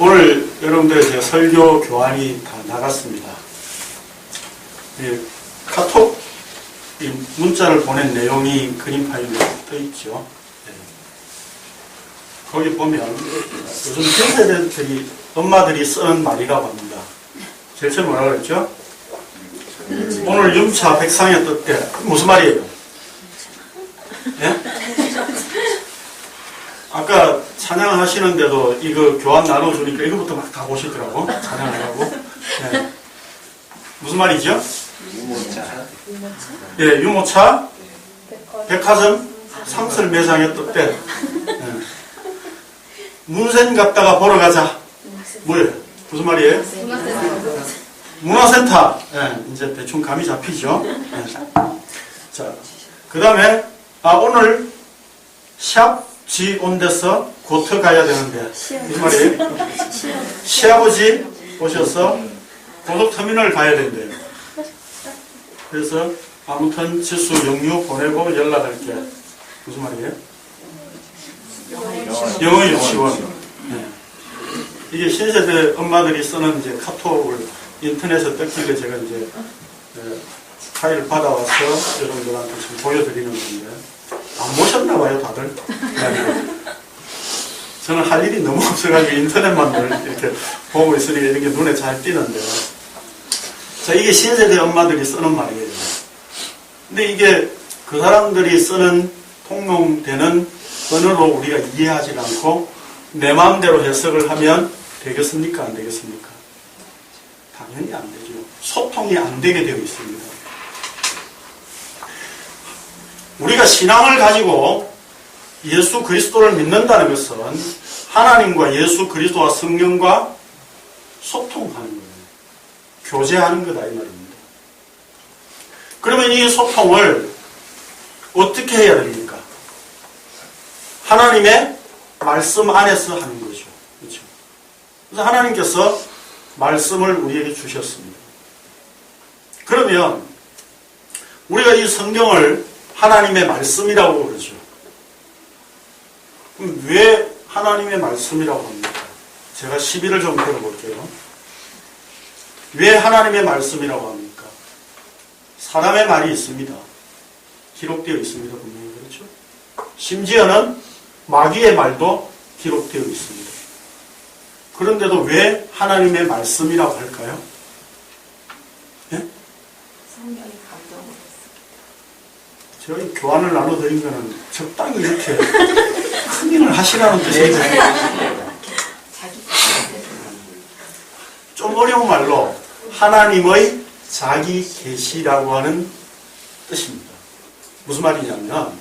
오늘 여러분들 제 설교 교환이 다 나갔습니다. 카톡 이 문자를 보낸 내용이 그림 파일로 떠 있죠. 네. 거기 보면 요즘 현세대들이 엄마들이 쓰는 말이라고 합니다. 제일 처음 뭐라고 그랬죠? 오늘 윤차 백상에 떴대. 무슨 말이에요? 예? 아까 찬양하시는데도 이거 교환 나눠주니까 이거부터 막 다 보시더라고. 찬양을 하고. 네. 무슨 말이죠? 유모차. 예, 유모차, 백화점, 상설 매장에 떴대. 네. 문센 갔다가 보러 가자. 뭐예요? 무슨 말이에요? 문화센터. 예, 이제 대충 감이 잡히죠. 예. 자, 그 다음에, 오늘 샵 지 온데서 고터 가야 되는데 무슨 말이에요? 시아버지 오셔서 고속터미널 가야 된대요. 그래서 아무튼 지수 영유 보내고 연락할게. 무슨 말이에요? 영어 유치원. 네. 이게 신세대 엄마들이 쓰는 이제 카톡을 인터넷에 뜯기게 제가 이제 파일을 받아와서 여러분들한테 지금 보여드리는 건데 안 보셨나 봐요, 다들. 네. 저는 할 일이 너무 없어가지고 인터넷만 이렇게 보고 있으니까 이런 게 눈에 잘 띄는데. 자, 이게 신세대 엄마들이 쓰는 말이에요. 근데 이게 그 사람들이 쓰는 통용되는 언어로 우리가 이해하지 않고 내 마음대로 해석을 하면 되겠습니까? 안 되겠습니까? 당연히 안 되죠. 소통이 안 되게 되어 있습니다. 우리가 신앙을 가지고 예수 그리스도를 믿는다는 것은 하나님과 예수 그리스도와 성령과 소통하는 거예요. 교제하는 거다 이 말입니다. 그러면 이 소통을 어떻게 해야 됩니까? 하나님의 말씀 안에서 하는 거죠. 그렇죠? 그래서 하나님께서 말씀을 우리에게 주셨습니다. 그러면 우리가 이 성경을 하나님의 말씀이라고 그러죠. 그럼 왜 하나님의 말씀이라고 합니까? 제가 시비를 좀 들어볼게요. 왜 하나님의 말씀이라고 합니까? 사람의 말이 있습니다. 기록되어 있습니다. 분명히 그렇죠? 심지어는 마귀의 말도 기록되어 있습니다. 그런데도 왜 하나님의 말씀이라고 할까요? 예? 성령이 감동을 제가 이 교환을 나눠드린 거는 적당히 이렇게 흥행을 하시라는 뜻이에요. 좀 어려운 말로 하나님의 자기 계시라고 하는 뜻입니다. 무슨 말이냐면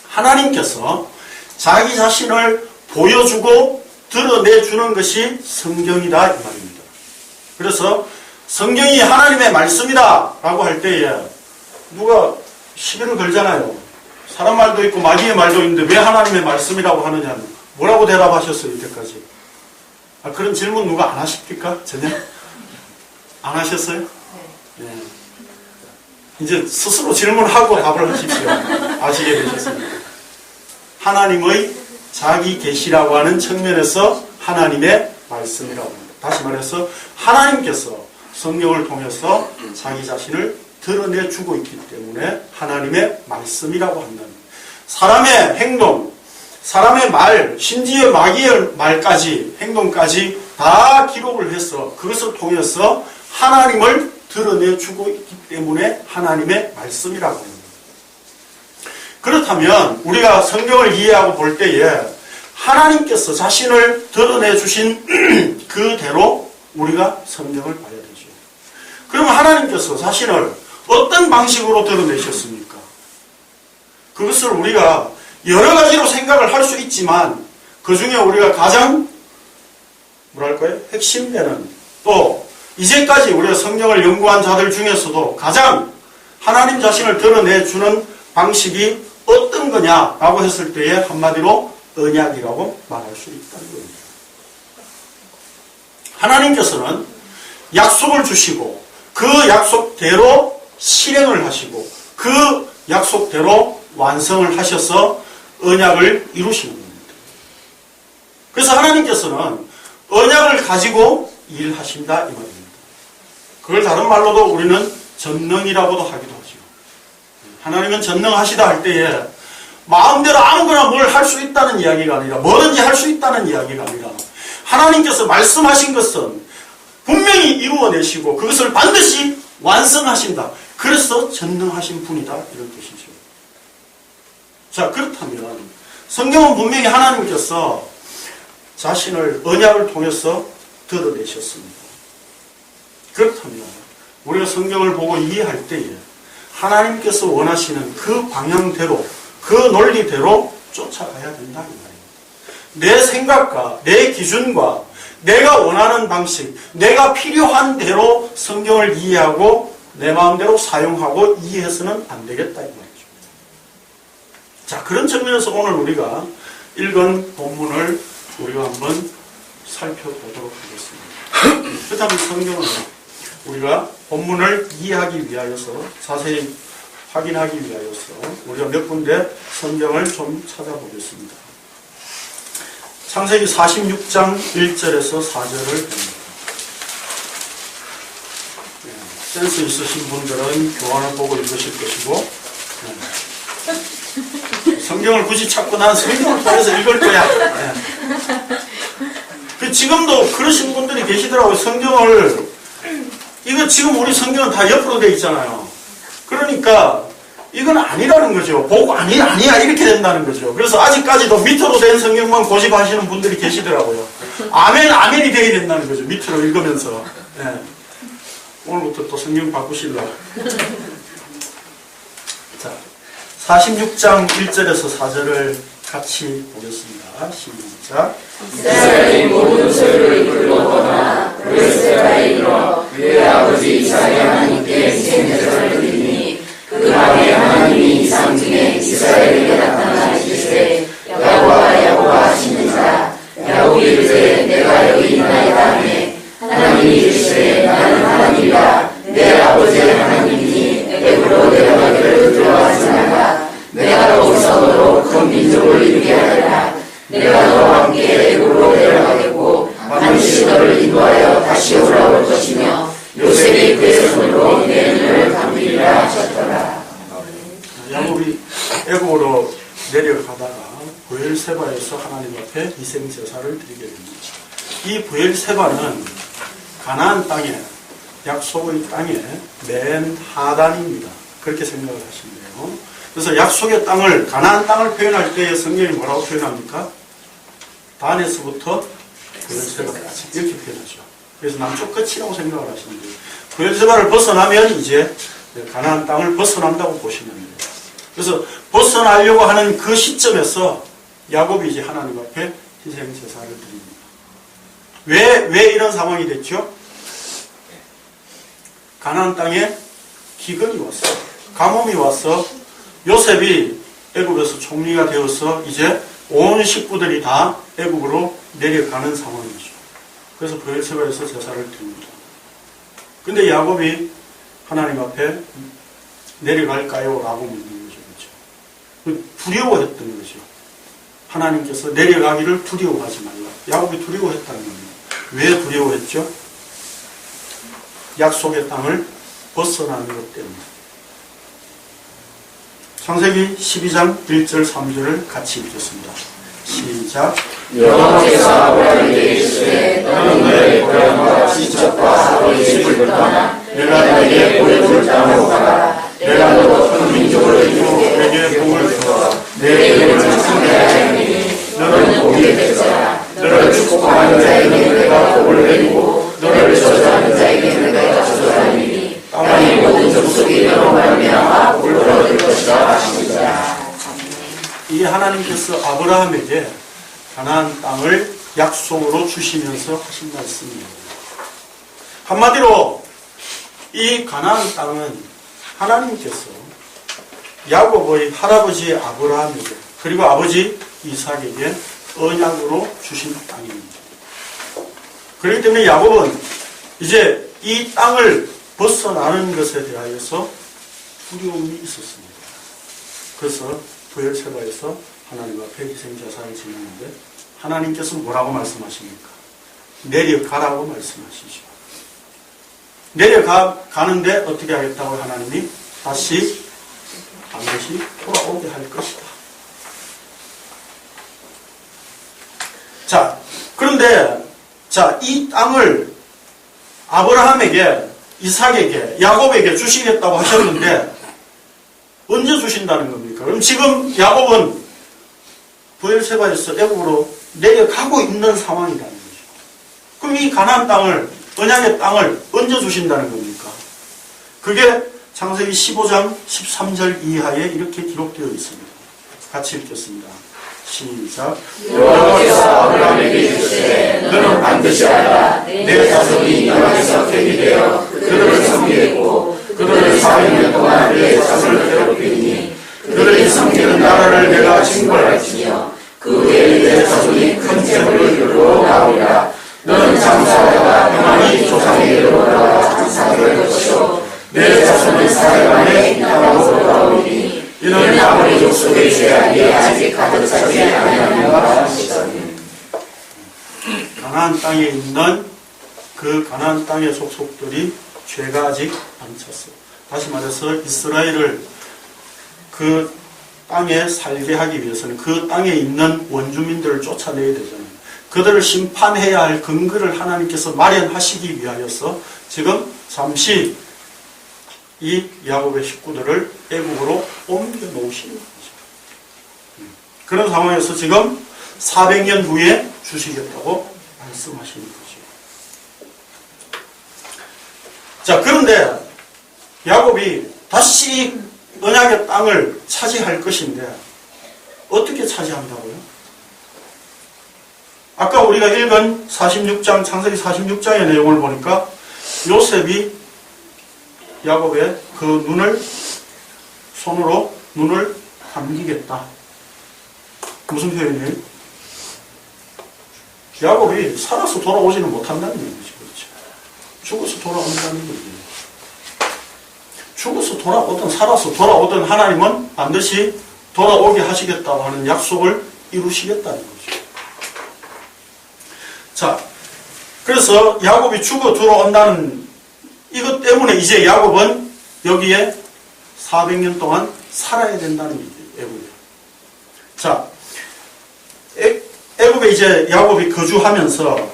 하나님께서 자기 자신을 보여주고 드러내주는 것이 성경이다 이 말입니다. 그래서 성경이 하나님의 말씀이다 라고 할 때에 누가 시비를 걸잖아요. 사람 말도 있고 마귀의 말도 있는데 왜 하나님의 말씀이라고 하느냐. 뭐라고 대답하셨어요 이때까지? 그런 질문 누가 안 하십니까? 전혀? 안 하셨어요? 네. 이제 스스로 질문하고 답을 하십시오. 아시게 되셨습니다. 하나님의 자기 계시라고 하는 측면에서 하나님의 말씀이라고 합니다. 다시 말해서 하나님께서 성경을 통해서 자기 자신을 드러내주고 있기 때문에 하나님의 말씀이라고 한다는 사람의 행동, 사람의 말, 심지어 마귀의 말까지, 행동까지 다 기록을 해서 그것을 통해서 하나님을 드러내주고 있기 때문에 하나님의 말씀이라고 합니다. 그렇다면 우리가 성경을 이해하고 볼 때에 하나님께서 자신을 드러내주신 그대로 우리가 성경을 봐야 되죠. 그러면 하나님께서 자신을 어떤 방식으로 드러내셨습니까? 그것을 우리가 여러 가지로 생각을 할 수 있지만 그 중에 우리가 가장 뭐랄까요? 핵심되는 또 이제까지 우리가 성경을 연구한 자들 중에서도 가장 하나님 자신을 드러내주는 방식이 어떤 거냐라고 했을 때에 한마디로 언약이라고 말할 수 있다는 겁니다. 하나님께서는 약속을 주시고 그 약속대로 실행을 하시고 그 약속대로 완성을 하셔서 언약을 이루시는 겁니다. 그래서 하나님께서는 언약을 가지고 일하신다 이 말입니다. 그걸 다른 말로도 우리는 전능이라고도 하기도 하죠. 하나님은 전능하시다 할 때에 마음대로 아무거나 뭘 할 수 있다는 이야기가 아니라 뭐든지 할 수 있다는 이야기가 아니라 하나님께서 말씀하신 것은 분명히 이루어내시고 그것을 반드시 완성하신다. 그래서 전능하신 분이다 이런 뜻이죠. 자, 그렇다면 성경은 분명히 하나님께서 자신을 언약을 통해서 드러내셨습니다. 그렇다면 우리가 성경을 보고 이해할 때에 하나님께서 원하시는 그 방향대로 그 논리대로 쫓아가야 된다 이 말입니다. 내 생각과 내 기준과 내가 원하는 방식, 내가 필요한 대로 성경을 이해하고 내 마음대로 사용하고 이해해서는 안 되겠다 이 말이죠. 자, 그런 측면에서 오늘 우리가 읽은 본문을 우리가 한번 살펴보도록 하겠습니다. 그렇다면 성경은 우리가 본문을 이해하기 위하여서 자세히 확인하기 위하여서 우리가 몇 군데 성경을 좀 찾아보겠습니다. 창세기 46장 1절에서 4절을 봅니다. 센스 있으신 분들은 교환을 보고 읽으실 것이고 성경을 굳이 찾고 난 성경을 통해서 읽을 거야. 지금도 그러신 분들이 계시더라고요. 성경을 이거 지금 우리 성경은 다 옆으로 되어 있잖아요. 그러니까 이건 아니라는 거죠. 보고 아니야 이렇게 된다는 거죠. 그래서 아직까지도 밑으로 된 성경만 고집하시는 분들이 계시더라고요. 아멘이 되어야 된다는 거죠. 밑으로 읽으면서. 네. 오늘부터 또 성경 바꾸실라. 자, 46장 1절에서 4절을 같이 보겠습니다. 시작. 이스라엘의 모든 소유를 불러거나 브레스라에 이르러 그의 아버지 이삭의 하나님께 희생제사를 드리니 그 밤에 하나님이 이상 중에 이스라엘에게 나타나 이르시되 야곱아 하시는 자 야곱이 이르되 내가 여기 있나이다 하매 하나님이 이르시되 나는 하나님이라 내 아버지의 하나님이니 애굽으로 내려가기를 두려워하지 내가 거기서 너로 큰 민족을 이루게 하리라. 내가 너와 함께 애굽으로 내려가겠고 반드시 너를 인도하여 다시 올라올 것이며 요셉이 그의 손으로 내 눈을 감리리라 하셨더라. 야곱이 애굽으로 내려가다가 브엘세바에서 하나님 앞에 희생 제사를 드리게 됩니다. 이 브엘세바는 가나안 땅에 약속의 땅에 맨 하단입니다. 그렇게 생각을 하시면 돼요. 그래서 약속의 땅을 가나안 땅을 표현할 때 성경이 뭐라고 표현합니까? 단에서부터 브엘세바까지 이렇게 표현하죠. 그래서 남쪽 끝이라고 생각을 하시면 돼요. 브엘세바를 벗어나면 이제 가나안 땅을 벗어난다고 보시면 돼요. 그래서 벗어나려고 하는 그 시점에서 야곱이 이제 하나님 앞에 희생 제사를 드립니다. 왜 이런 상황이 됐죠? 가나안 땅에 기근이 왔어요. 가뭄이 와서 요셉이 애굽에서 총리가 되어서 이제 온 식구들이 다 애굽으로 내려가는 상황이죠. 그래서 브엘세바에서 제사를 드립니다. 근데 야곱이 하나님 앞에 내려갈까요? 라고 묻는 거죠. 그렇죠? 두려워했던 거죠. 하나님께서 내려가기를 두려워하지 말라. 야곱이 두려워했다는 겁니다. 왜 두려워했죠? 약속의 땅을 벗어나는 것 때문에. 창세기 12장 1절 3절을 같이 읽겠습니다. 시작. 여호와께서 아브라함에게 이르시되 너는 너의 고향과 친척과 아버지의 집을 떠나 내가 너에게 보여줄 땅으로 가라. 내가 너로 큰 민족을 이루고 내게 복을 주어 내 이름을 창대하게 하리니 너는 복이 될지라. 너를 축복하는 자에게는 내가 복을 내리고 너를 저주하는 자에게는 내가 저주하리니 땅의 모든 족속이 너로 말미암아 복을 얻을 것이라 하시니라. 이 하나님께서 아브라함에게 가나안 땅을 약속으로 주시면서 하신 말씀입니다. 한마디로 이 가나안 땅은 하나님께서 야곱의 할아버지 아브라함에게 그리고 아버지 이삭에게 언약으로 주신 땅입니다. 그렇기 때문에 야곱은 이제 이 땅을 벗어나는 것에 대하여서 두려움이 있었습니다. 그래서 브엘세바에서 하나님 앞에 희생제사를 지냈는데 하나님께서 뭐라고 말씀하십니까? 내려가라고 말씀하시죠. 내려가는데 어떻게 하겠다고 하나님이 다시 반드시 돌아오게 할 것이다. 자, 그런데 이 땅을 아브라함에게, 이삭에게, 야곱에게 주시겠다고 하셨는데 언제 주신다는 겁니까? 그럼 지금 야곱은 브엘세바에서 애굽으로 내려가고 있는 상황이라는 거죠. 그럼 이 가나안 땅을, 언약의 땅을 언제 주신다는 겁니까? 그게 창세기 15장 13절 이하에 이렇게 기록되어 있습니다. 같이 읽겠습니다. 시작. 여호와께서 아브라함에게 이르시되 너는 반드시 알라. 내 자손이 너에게서 객이 되어 그들을 섬기겠고 그들을 400년 동안 내 자손을 괴롭히니 그들이 섬기는 나라를 내가 징벌할지며 그 후에 내 자손이 큰 재물을 이루어 나오리라. 너는 장사하다가 평안히 조상에게로 돌아가 장사할 것이요 내 자손은 사흘만에 이 땅으로 돌아오리니 이는 아무리 족속의 죄악이 아직 가득 차지 아니하노라 하시더니. 가나안 땅에 있는 그 가나안 땅의 속속들이 죄가 아직 안 찼어요. 다시 말해서 이스라엘을 그 땅에 살게 하기 위해서는 그 땅에 있는 원주민들을 쫓아내야 되잖아요. 그들을 심판해야 할 근거를 하나님께서 마련하시기 위하여서 지금 잠시 이 야곱의 식구들을 애굽으로 옮겨 놓으시는 거죠. 그런 상황에서 지금 400년 후에 주시겠다고 말씀하시는 거죠. 자, 그런데 야곱이 다시 언약의 땅을 차지할 것인데 어떻게 차지한다고요? 아까 우리가 읽은 46장, 창세기 46장의 내용을 보니까 요셉이 야곱의 그 눈을 손으로 눈을 감기겠다. 무슨 표현이에요? 야곱이 살아서 돌아오지는 못한다는 얘기죠. 그렇죠? 죽어서 돌아온다는 얘기예요. 죽어서 돌아오든 살아서 돌아오든 하나님은 반드시 돌아오게 하시겠다고 하는 약속을 이루시겠다는 거죠. 자, 그래서 야곱이 죽어 들어온다는 이것 때문에 이제 야곱은 여기에 400년 동안 살아야 된다는 얘기예요. 애굽에. 자, 애굽에 이제 야곱이 거주하면서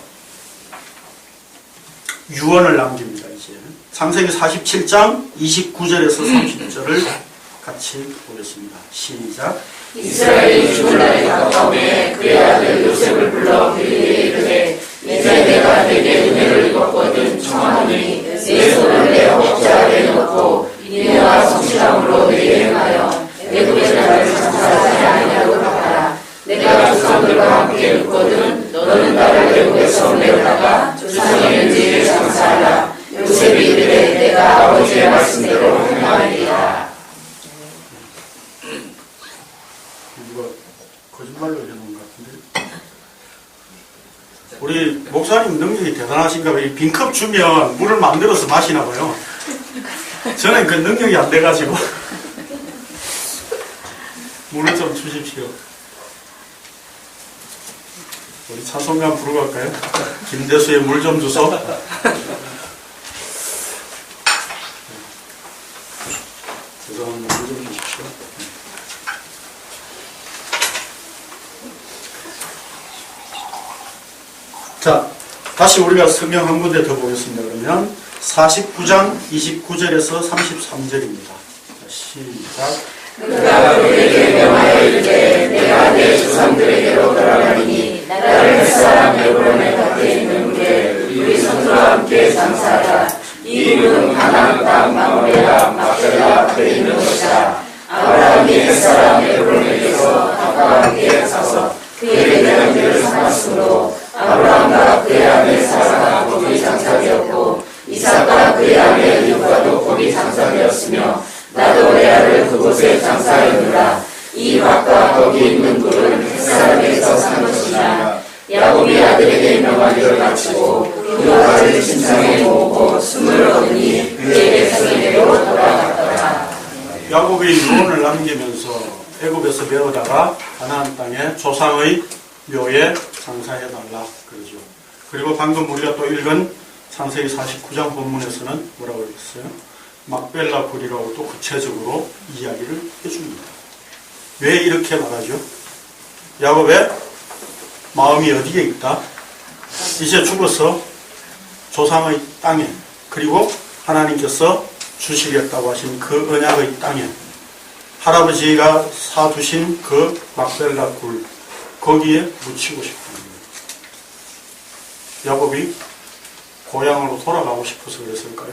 유언을 남깁니다. 이제 창세기 47장 29절에서 30절을 같이 보겠습니다. 시작. 이스라엘이 죽을 날이 가까우매 그의 아들 요셉을 불러 그에게 이르되 이제 내가 내게 은혜를 입었거든 청하노니 내 손을 내 허벅지 아래에 넣고 인내와 성실함으로 내게 행하여 애굽의 나라를 장사하지 아니하도록 하라. 내가 조상들과 함께 있거든 너는 나를 애굽에서 내어다가 조상의 은지를 장사하라. 요셉이 이르되 내가 아버지의 말씀대로 행하리라. 누가 거짓말로 해놓은 것 같은데. 우리 목사님 능력이 대단하신가 봐요. 빈컵 주면 물을 만들어서 마시나 봐요. 저는 그 능력이 안 돼가지고 물을 좀 주십시오. 우리 차송관 부르고 갈까요? 김대수의 물 좀 주소. 죄송합니다. 물 좀 주십시오. 자, 다시 우리가 성경 한 군데 더 보겠습니다. 그러면 49장 29절에서 33절입니다. 시작. 그가 그에게 명하여 이르되 내가 내 조상들에게로 돌아가리니 나를 햇사람 에브론의 곁에 있는 물에 우리 손들과 함께 장사하라. 이 물은 가나안 땅 마므레와 막벨라 앞에 있는 것이다. 아브라함이 햇사람 에브론에게서 닭과 함께 사서 그에게 내장들을 삼았으므로 아브라함과 그의 아내 사라가 거기 장사되었고 이삭과 그의 아내 리브가도 거기 장사되었으며 나도 레아를 그곳에 장사하였느라. 이 밭과 거기 있는 굴은 햇사람에서 산 것이나 야곱이 아들에게 명하기를 마치고 그 밭을 침상에 모으고 숨을 얻으니 그의 백성에게로 돌아갔더라. 야곱이 유언을 남기면서 애굽에서 메어다가 가나안 땅에 조상의 묘에 장사해달라 그러죠. 그리고 방금 우리가 또 읽은 창세기 49장 본문에서는 뭐라고 그랬어요? 막벨라 굴이라고 또 구체적으로 이야기를 해줍니다. 왜 이렇게 말하죠? 야곱의 마음이 어디에 있다? 이제 죽어서 조상의 땅에, 그리고 하나님께서 주시겠다고 하신 그 언약의 땅에, 할아버지가 사두신 그 막벨라 굴, 거기에 묻히고 싶은 거예요. 야곱이 고향으로 돌아가고 싶어서 그랬을까요?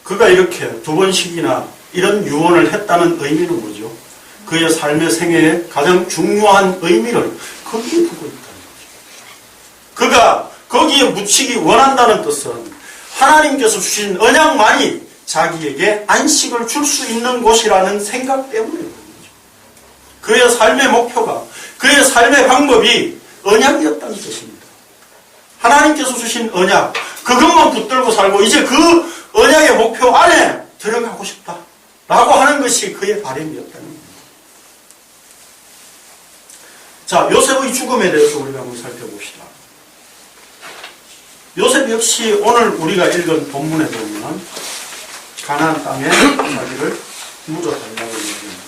그가 이렇게 두 번씩이나 이런 유언을 했다는 의미는 뭐죠? 그의 삶의 생애의 가장 중요한 의미를 거기에 두고 있다는 거죠. 그가 거기에 묻히기 원한다는 뜻은 하나님께서 주신 언약만이 자기에게 안식을 줄 수 있는 곳이라는 생각 때문에 그런 거죠. 그의 삶의 목표가, 그의 삶의 방법이 언약이었다는 뜻입니다. 하나님께서 주신 언약, 그것만 붙들고 살고 이제 그 언약의 목표 안에 들어가고 싶다 라고 하는 것이 그의 바람이었다는 겁니다. 자, 요셉의 죽음에 대해서 우리가 한번 살펴봅시다. 요셉 역시 오늘 우리가 읽은 본문에 보면 가나안 땅에 자기를 묻어달라고 얘기합니다.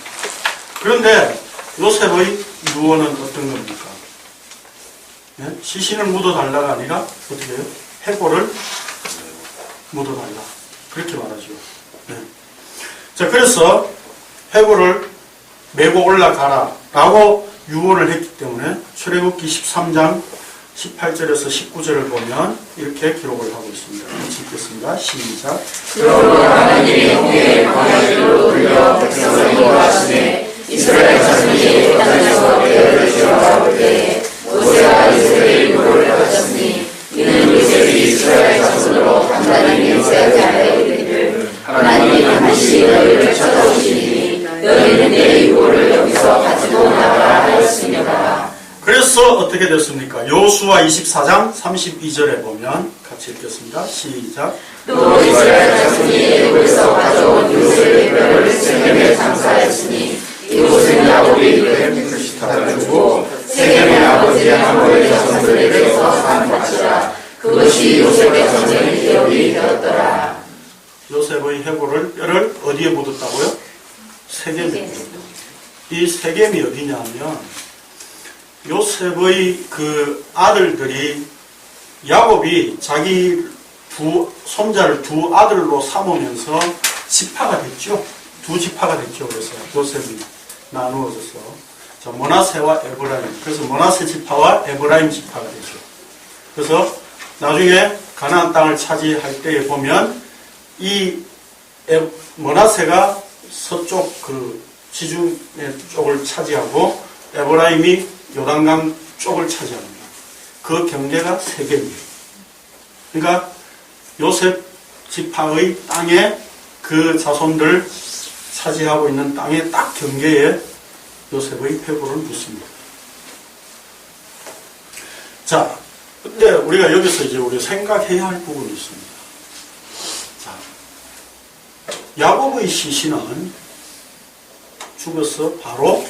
그런데 요셉의 유언은 어떤 겁니까? 네? 시신을 묻어달라가 아니라 어떻게 해요? 해골을 묻어달라. 그렇게 말하죠. 네. 자, 그래서 해골을 메고 올라가라 라고 유언을 했기 때문에 출애굽기 13장 18절에서 19절을 보면 이렇게 기록을 하고 있습니다. 같이 읽겠습니다. 시작. 그러므로 하나님이 홍해를 광야길로 돌려 백성을 인도하시되 이스라엘 자손이 땅에서 배를 지어가올 때에 모세가 이스라엘 유로를 가졌으니 이는 요셉이 이스라엘 자손으로 단단히 맹세하지 않아 이르기를 하나님이 반드시 너희를 찾아오시니 너희는 내 유로를 여기서 가지고 나가라 하였으며라. 그래서 어떻게 됐습니까? 여호수아 24장 32절에 보면 같이 읽겠습니다. 시작. 또 이스라엘 자손이 애굽에서 가져온 요셉의 뼈를 세겜에 장사하였으니 이곳은 야곱이 그의 뜻을 주고 세겜의 아버지 하모의 자손들에게서 산 밭이라. 그것이 요셉의 전쟁의 기업이 되었더라. 요셉의 해골을 뼈를 어디에 묻었다고요? 세겜에. 이 세겜이 어디냐면 요셉의 그 아들들이 야곱이 자기 손자를 두 아들로 삼으면서 지파가 됐죠. 두 지파가 됐죠. 그래서 요셉이 나누어져서 자, 므낫세와 에브라임. 그래서 므낫세 지파와 에브라임 지파가 되죠. 그래서 나중에 가나안 땅을 차지할 때에 보면 이 므낫세가 서쪽 그 지중해 쪽을 차지하고 에브라임이 요단강 쪽을 차지합니다. 그 경계가 세겜이에요. 그러니까 요셉 지파의 땅에 그 자손들 차지하고 있는 땅의 딱 경계에 요셉의 해골을 묻습니다. 자, 근데 우리가 여기서 이제 우리 생각해야 할 부분이 있습니다. 자, 야곱의 시신은 죽어서 바로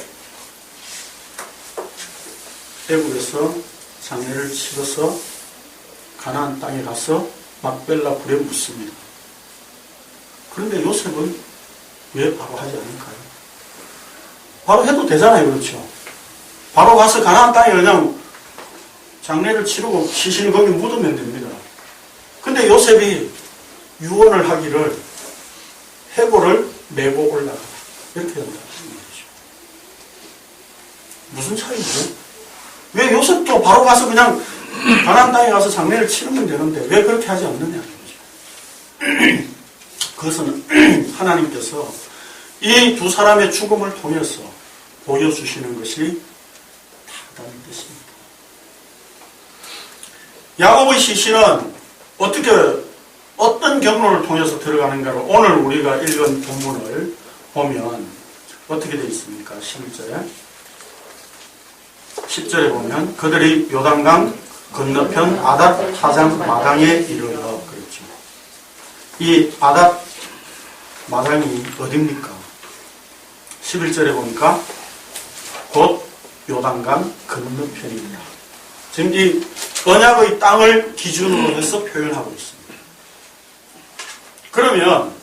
애굽에서 장례를 치러서 가나안 땅에 가서 막벨라 굴에 묻습니다. 그런데 요셉은 왜 바로 하지 않을까요? 바로 해도 되잖아요. 그렇죠? 바로 가서 가나안 땅에 그냥 장례를 치르고 시신을 거기 묻으면 됩니다. 근데 요셉이 유언을 하기를 해골을 메고 올라가라. 이렇게 한다는 거죠. 무슨 차이죠? 왜 요셉도 바로 가서 그냥 가나안 땅에 가서 장례를 치르면 되는데 왜 그렇게 하지 않느냐는 거죠. 그것은 하나님께서 이 두 사람의 죽음을 통해서 보여주시는 것이 다르다는 뜻입니다. 야곱의 시신은 어떤 경로를 통해서 들어가는가를 오늘 우리가 읽은 본문을 보면 어떻게 되어 있습니까? 10절에 보면 그들이 요단강 건너편 아닷 타장 마당에 이르러 그랬죠. 이 아닷 마당이 어디입니까? 11절에 보니까 곧 요단강 건너편입니다. 지금 이 언약의 땅을 기준으로 해서 표현하고 있습니다. 그러면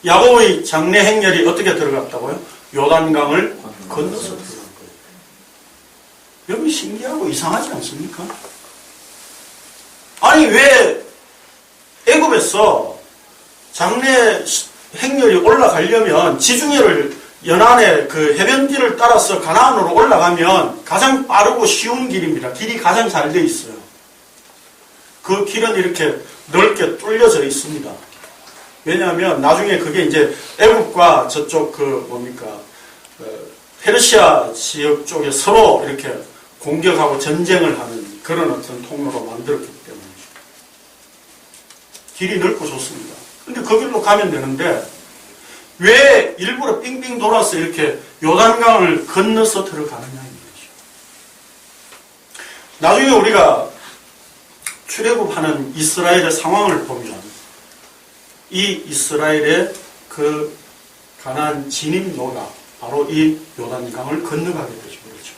야곱의 장래 행렬이 어떻게 들어갔다고요? 요단강을 건너서 들어간 거예요. 여기 신기하고 이상하지 않습니까? 아니 왜 애굽에서 장래 행렬이 올라가려면 지중해를 연안의 그 해변길을 따라서 가나안으로 올라가면 가장 빠르고 쉬운 길입니다. 길이 가장 잘 돼 있어요. 그 길은 이렇게 넓게 뚫려져 있습니다. 왜냐하면 나중에 그게 이제 애굽과 저쪽 그 뭡니까 페르시아 지역 쪽에 서로 이렇게 공격하고 전쟁을 하는 그런 어떤 통로로 만들었기 때문이죠. 길이 넓고 좋습니다. 근데 그 길로 가면 되는데 왜 일부러 빙빙 돌아서 이렇게 요단강을 건너서 들어가느냐는 거죠. 나중에 우리가 출애굽하는 이스라엘의 상황을 보면 이 이스라엘의 그 가나안 진입로가 바로 이 요단강을 건너가게 되죠. 그렇죠.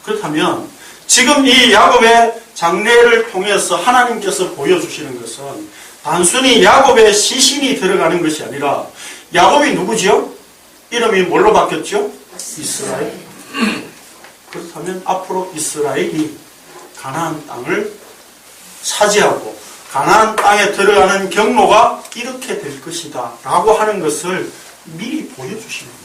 그렇다면 지금 이 야곱의 장래를 통해서 하나님께서 보여주시는 것은 단순히 야곱의 시신이 들어가는 것이 아니라 야곱이 누구지요? 이름이 뭘로 바뀌었죠? 이스라엘. 그렇다면 앞으로 이스라엘이 가나안 땅을 차지하고 가나안 땅에 들어가는 경로가 이렇게 될 것이다 라고 하는 것을 미리 보여주시는 거예요.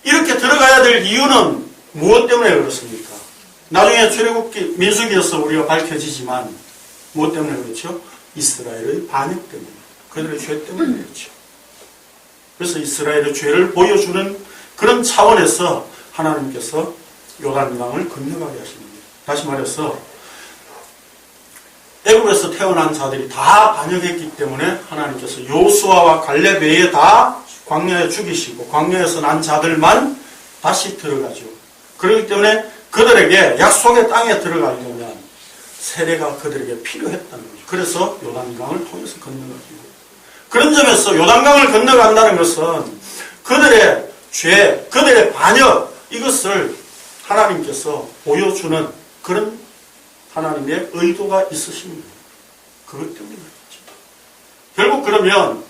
이렇게 들어가야 될 이유는 무엇 때문에 그렇습니까? 나중에 출애굽기 민수기에서 우리가 밝혀지지만 무엇 때문에 그렇죠? 이스라엘의 반역 때문에, 그들의 죄 때문에 그렇죠. 그래서 이스라엘의 죄를 보여주는 그런 차원에서 하나님께서 요단강을 건너가게 하십니다. 다시 말해서 애굽에서 태어난 자들이 다 반역했기 때문에 하나님께서 요수아와 갈렙 외에 다 광야에 죽이시고 광야에서 난 자들만 다시 들어가죠. 그렇기 때문에 그들에게 약속의 땅에 들어가려면 세례가 그들에게 필요했다는 거죠. 그래서 요단강을 통해서 건너가죠. 그런 점에서 요단강을 건너간다는 것은 그들의 죄, 그들의 반역, 이것을 하나님께서 보여주는 그런 하나님의 의도가 있으십니다. 그것 때문에 그렇죠. 결국 그러면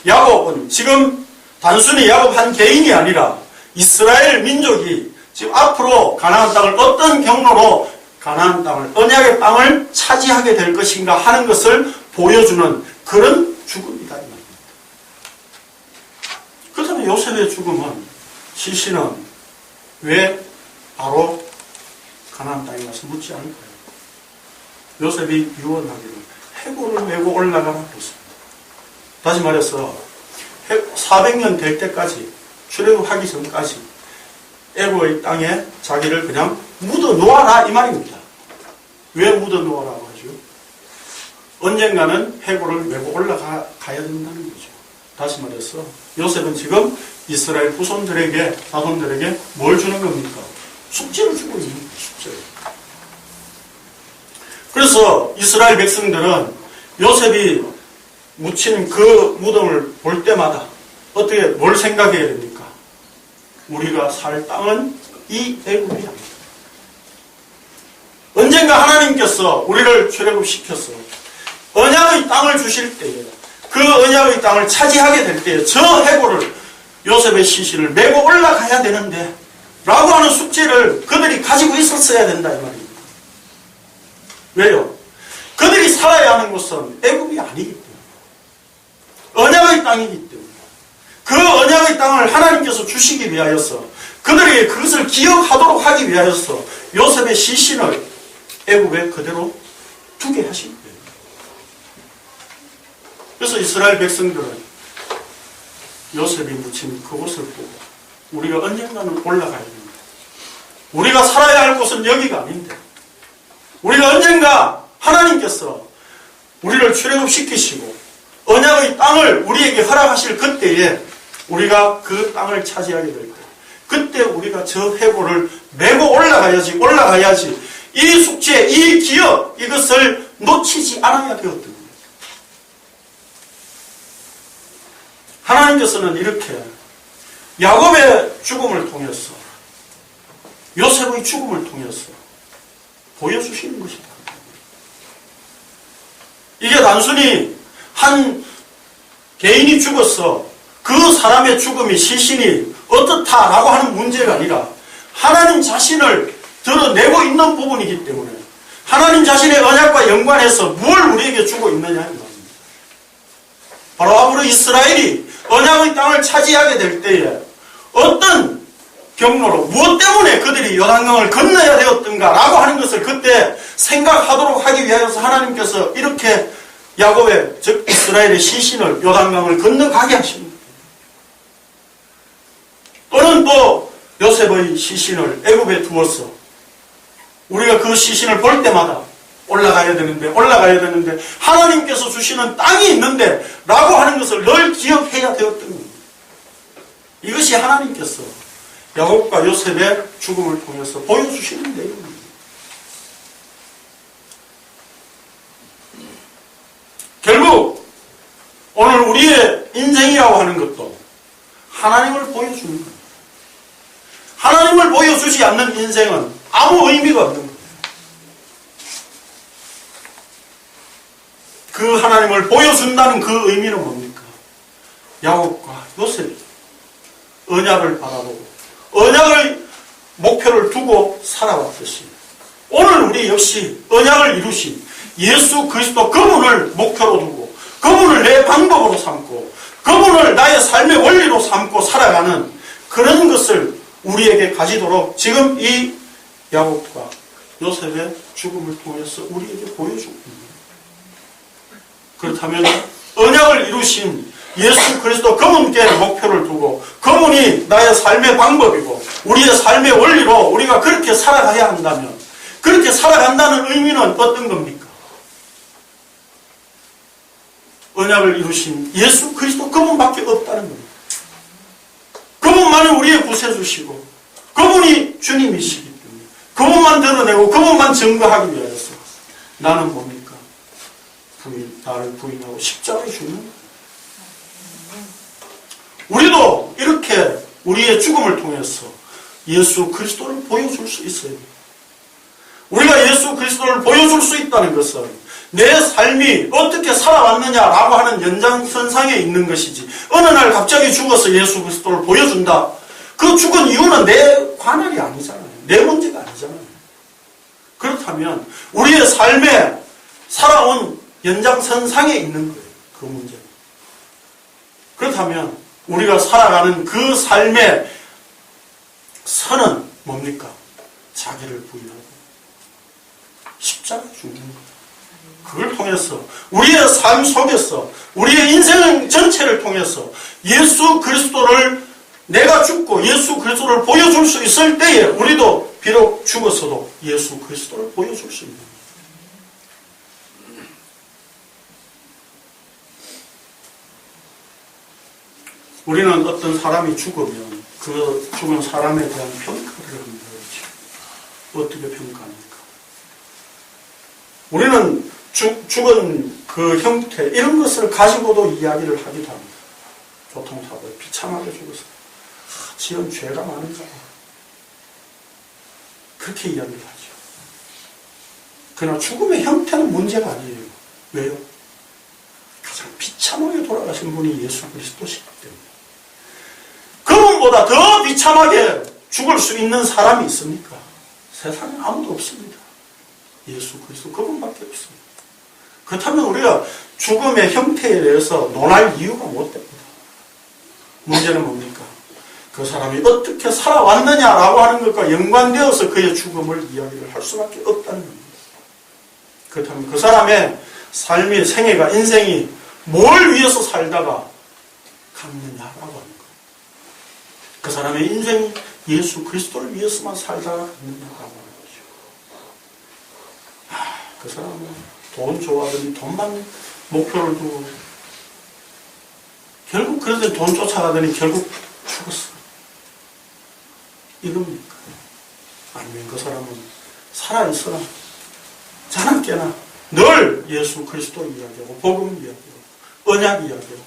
야곱은 지금 단순히 야곱 한 개인이 아니라 이스라엘 민족이 지금 앞으로 가나안 땅을 어떤 경로로 가나안 땅을, 언약의 땅을 차지하게 될 것인가 하는 것을 보여주는 그런 죽음이다 이 말입니다. 그렇다면 요셉의 죽음은, 시신은 왜 바로 가나안 땅에 가서 묻지 않을까요? 요셉이 유언하기를 해골을 메고 올라가라 했습니다. 다시 말해서 400년 될 때까지, 출애굽하기 전까지 애굽의 땅에 자기를 그냥 묻어 놓아라 이 말입니다. 왜 묻어 놓아라고 하죠? 언젠가는 해골을 메고 올라가야 된다는 거죠. 다시 말해서 요셉은 지금 이스라엘 후손들에게, 자손들에게 뭘 주는 겁니까? 숙제를 주고 있는 거예요. 숙제를. 그래서 이스라엘 백성들은 요셉이 묻힌 그 무덤을 볼 때마다 어떻게 뭘 생각해야 됩니까? 우리가 살 땅은 이 애굽이 아니다. 언젠가 하나님께서 우리를 출애굽시켜서 언약의 땅을 주실 때에, 그 언약의 땅을 차지하게 될 때에 저 해골을, 요셉의 시신을 메고 올라가야 되는데 라고 하는 숙제를 그들이 가지고 있었어야 된다 이 말입니다. 왜요? 그들이 살아야 하는 곳은 애굽이 아니기 때문에, 언약의 땅이기 때문에, 그 언약의 땅을 하나님께서 주시기 위하여서, 그들에게 그것을 기억하도록 하기 위하여서 요셉의 시신을 애굽에 그대로 두게 하신 거예요. 그래서 이스라엘 백성들은 요셉이 묻힌 그곳을 보고 우리가 언젠가는 올라가야 됩니다. 우리가 살아야 할 곳은 여기가 아닌데, 우리가 언젠가 하나님께서 우리를 출애굽시키시고 언약의 땅을 우리에게 허락하실 그때에 우리가 그 땅을 차지하게 될 거예요. 그때 우리가 저 해골을 메고 올라가야지 이 숙제, 이 기억, 이것을 놓치지 않아야 되었던 거예요. 하나님께서는 이렇게 야곱의 죽음을 통해서 요셉의 죽음을 통해서 보여주시는 것이다. 이게 단순히 한 개인이 죽었어, 그 사람의 죽음이 시신이 어떻다라고 하는 문제가 아니라 하나님 자신을 드러내고 있는 부분이기 때문에 하나님 자신의 언약과 연관해서 뭘 우리에게 주고 있느냐 하는 겁니다. 바로 앞으로 이스라엘이 언약의 땅을 차지하게 될 때에 어떤 경로로 무엇 때문에 그들이 요단강을 건너야 되었던가라고 하는 것을 그때 생각하도록 하기 위하여서 하나님께서 이렇게 야곱의, 즉 이스라엘의 시신을 요단강을 건너가게 하십니다. 또는 또 요셉의 시신을 애굽에 두어서 우리가 그 시신을 볼 때마다 올라가야 되는데 하나님께서 주시는 땅이 있는데 라고 하는 것을 늘 기억해야 되었던 겁니다. 이것이 하나님께서 야곱과 요셉의 죽음을 통해서 보여주시는 내용입니다. 결국 오늘 우리의 인생이라고 하는 것도 하나님을 보여주는 겁니다. 하나님을 보여주지 않는 인생은 아무 의미가 없는 겁니다. 그 하나님을 보여준다는 그 의미는 뭡니까? 야곱과 요셉이 언약을 바라보고 언약의 목표를 두고 살아왔듯이 오늘 우리 역시 언약을 이루신 예수 그리스도 그분을 목표로 두고 그분을 내 방법으로 삼고 그분을 나의 삶의 원리로 삼고 살아가는 그런 것을 우리에게 가지도록 지금 이 야곱과 요셉의 죽음을 통해서 우리에게 보여주고 있습니다. 그렇다면 언약을 이루신 예수 그리스도 그분께 목표를 두고 그분이 나의 삶의 방법이고 우리의 삶의 원리로 우리가 그렇게 살아가야 한다면 그렇게 살아간다는 의미는 어떤 겁니까? 언약을 이루신 예수 그리스도 그분밖에 없다는 겁니다. 그분만이 우리의 구세주시고 그분이 주님이시기 때문에 그분만 드러내고 그분만 증거하기 위해서 나는 뭡니까? 나를 부인하고 십자가에 죽는 거예요. 우리도 이렇게 우리의 죽음을 통해서 예수 그리스도를 보여줄 수 있어요. 우리가 예수 그리스도를 보여줄 수 있다는 것은 내 삶이 어떻게 살아왔느냐라고 하는 연장선상에 있는 것이지 어느 날 갑자기 죽어서 예수 그리스도를 보여준다. 그 죽은 이유는 내 관할이 아니잖아요. 내 문제가 아니잖아요. 그렇다면 우리의 삶에 살아온 연장선상에 있는 거예요. 그 문제는. 그렇다면 우리가 살아가는 그 삶의 선은 뭡니까? 자기를 부인하고 십자가에 죽는 거예요. 그걸 통해서 우리의 삶 속에서 우리의 인생 전체를 통해서 예수 그리스도를 내가 죽고 예수 그리스도를 보여줄 수 있을 때에 우리도 비록 죽었어도 예수 그리스도를 보여줄 수 있는 거예요. 우리는 어떤 사람이 죽으면 그 죽은 사람에 대한 평가를 합니다. 어떻게 평가합니까? 우리는 죽은 그 형태 이런 것을 가지고도 이야기를 하기도 합니다. 교통사고에 비참하게 죽었어. 지은 죄가 많은가 봐. 그렇게 이야기를 하죠. 그러나 죽음의 형태는 문제가 아니에요. 왜요? 가장 비참하게 돌아가신 분이 예수 그리스도시기 때문에. 그분보다 더 비참하게 죽을 수 있는 사람이 있습니까? 세상에 아무도 없습니다. 예수 그리스도 그분밖에 없습니다. 그렇다면 우리가 죽음의 형태에 대해서 논할 이유가 못 됩니다. 문제는 뭡니까? 그 사람이 어떻게 살아왔느냐라고 하는 것과 연관되어서 그의 죽음을 이야기를 할 수밖에 없다는 겁니다. 그렇다면 그 사람의 삶의 생애가 인생이 뭘 위해서 살다가 갔느냐라고 하는 거예요. 그 사람의 인생이 예수 그리스도를 위해서만 살다가 갔느냐라고 하는 거죠. 그 사람은 돈 좋아하더니 돈만 목표를 두고 결국 그러더니 돈 쫓아가더니 결국 죽었어. 이겁니까? 아니면 그 사람은 살아있으나 자나 깨나 늘 예수 그리스도 이야기하고 복음 이야기하고 언약 이야기하고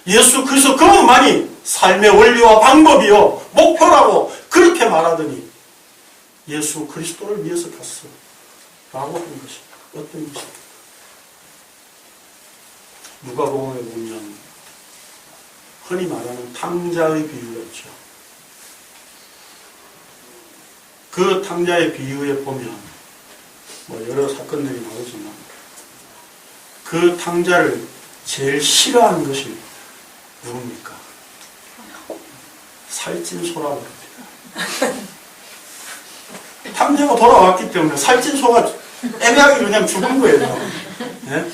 예수 그리스도 그분만이 삶의 원리와 방법이요 목표라고 그렇게 말하더니 예수 그리스도를 위해서 갔어. 라고 하는 것이 어떤 것이 누가복음에 보면 흔히 말하는 탕자의 비유가 있죠. 그 탕자의 비유에 보면 뭐 여러 사건들이 나오지만 그 탕자를 제일 싫어하는 것이 누굽니까? 살찐 소라고 합니다. 탕자가 돌아왔기 때문에 살찐 소가 애매하게 그냥 죽은 거예요. 네?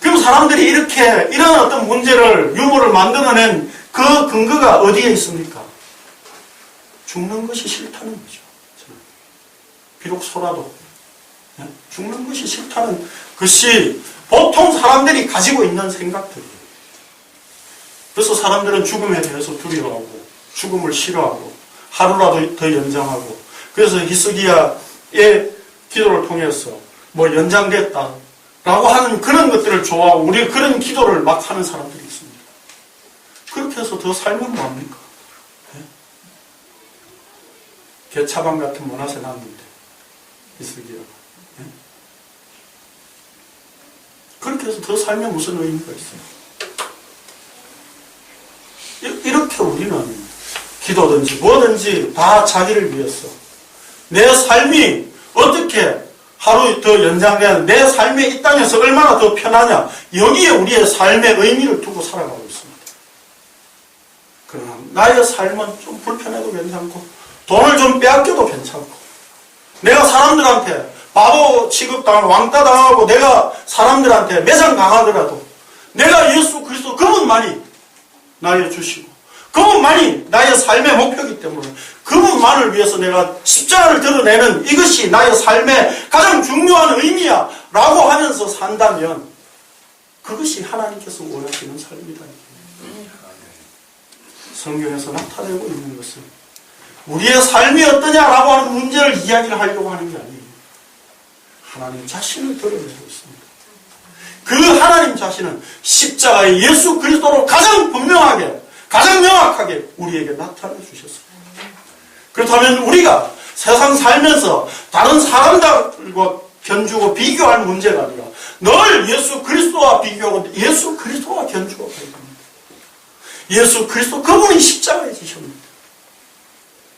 그럼 사람들이 이렇게 이런 어떤 문제를 유머를 만들어낸 그 근거가 어디에 있습니까? 죽는 것이 싫다는 거죠. 비록 소라도 네? 죽는 것이 싫다는 것이 보통 사람들이 가지고 있는 생각들이에요. 그래서 사람들은 죽음에 대해서 두려워하고 죽음을 싫어하고 하루라도 더 연장하고 그래서 히스기야의 기도를 통해서 뭐 연장됐다 라고 하는 그런 것들을 좋아하고 우리가 그런 기도를 막 하는 사람들이 있습니다. 그렇게 해서 더 살면 뭐합니까? 네? 개차방 같은 문화세 놨는데 히스기야가 네? 그렇게 해서 더 살면 무슨 의미가 있어요? 이렇게 우리는 기도든지 뭐든지 다 자기를 위해서 내 삶이 어떻게 하루 더 연장돼야 내 삶이 이 땅에서 얼마나 더 편하냐 여기에 우리의 삶의 의미를 두고 살아가고 있습니다. 그러나 나의 삶은 좀 불편해도 괜찮고 돈을 좀 빼앗겨도 괜찮고 내가 사람들한테 바보 취급당하고 왕따 당하고 내가 사람들한테 매장 당하더라도 내가 예수 그리스도 그분만이 나의 주시고 그분만이 나의 삶의 목표이기 때문에 그분만을 위해서 내가 십자가를 드러내는 이것이 나의 삶의 가장 중요한 의미야 라고 하면서 산다면 그것이 하나님께서 원하시는 삶이다. 성경에서 나타내고 있는 것은 우리의 삶이 어떠냐라고 하는 문제를 이야기를 하려고 하는 게 아니에요. 하나님 자신을 드러내고 있습니다. 그 하나님 자신은 십자가의 예수 그리스도로 가장 분명하게 가장 명확하게 우리에게 나타내 주셨습니다. 그렇다면 우리가 세상 살면서 다른 사람들과 견주고 비교할 문제가 아니라 늘 예수 그리스도와 비교하고 예수 그리스도와 견주고 가야 됩니다. 예수 그리스도 그분이 십자가에 지셨습니다.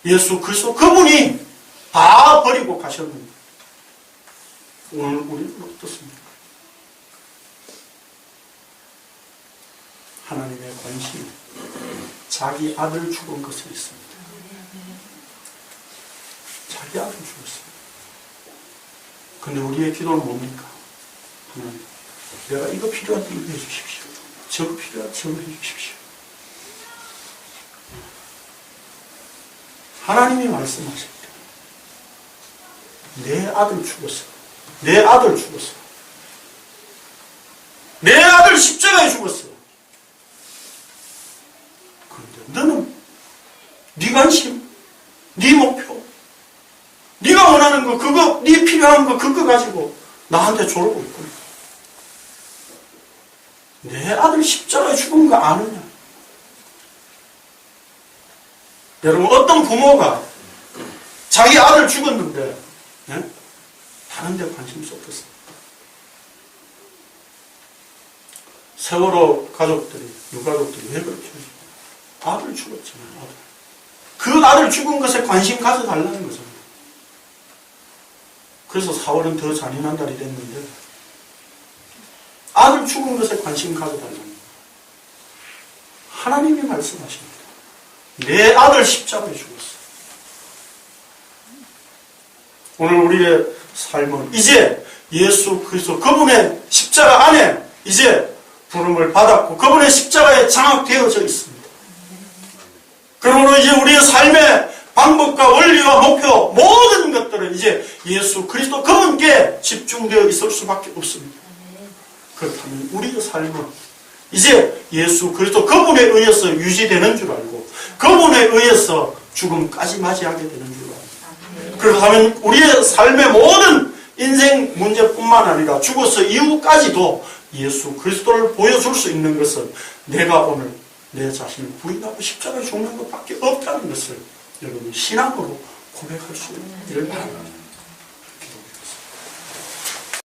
예수 그리스도 그분이 다 버리고 가셨는데 오늘 우리는 어떻습니까? 하나님의 관심이 자기 아들 죽은 것에 있습니다. 자기 아들 죽었습니다. 근데 우리의 기도는 뭡니까? 하나님, 내가 이거 필요한데 이거 해주십시오. 저거 필요한데 저거 해주십시오. 하나님이 말씀하십니다. 내 아들 죽었어. 내 아들 죽었어. 내 아들 십자가에 죽었어. 그런데 너는 네 관심, 네 목표, 네가 원하는 거, 그거, 네 필요한 거, 그거 가지고 나한테 조르고 있구나. 내 아들 십자가에 죽은 거 아느냐? 여러분, 어떤 부모가 자기 아들 죽었는데 네? 다른 데 관심이 없었어요. 세월호 가족들이, 유가족들이 왜 그렇게 해요? 아들 죽었잖아요, 아들. 그 아들 죽은 것에 관심 가져달라는 거잖아요. 그래서 4월은 더 잔인한 달이 됐는데 아들 죽은 것에 관심 가져달라는 거예요. 하나님이 말씀하십니다. 내 아들 십자가에 죽었어. 오늘 우리의 삶은 이제 예수 그리스도 그분의 십자가 안에 이제 부름을 받았고 그분의 십자가에 장악되어져 있습니다. 그러므로 이제 우리의 삶의 방법과 원리와 목표 모든 것들은 이제 예수 그리스도 그분께 집중되어 있을 수밖에 없습니다. 그렇다면 우리의 삶은 이제 예수 그리스도 그분에 의해서 유지되는 줄 알고 그분에 의해서 죽음까지 맞이하게 되는 줄 알고 그렇다면 우리의 삶의 모든 인생 문제뿐만 아니라 죽어서 이후까지도 예수 그리스도를 보여줄 수 있는 것은 내가 오늘 내 자신을 부인하고 십자가에 죽는 것밖에 없다는 것을 여러분 신앙으로 고백할 수 있기를 바랍니다.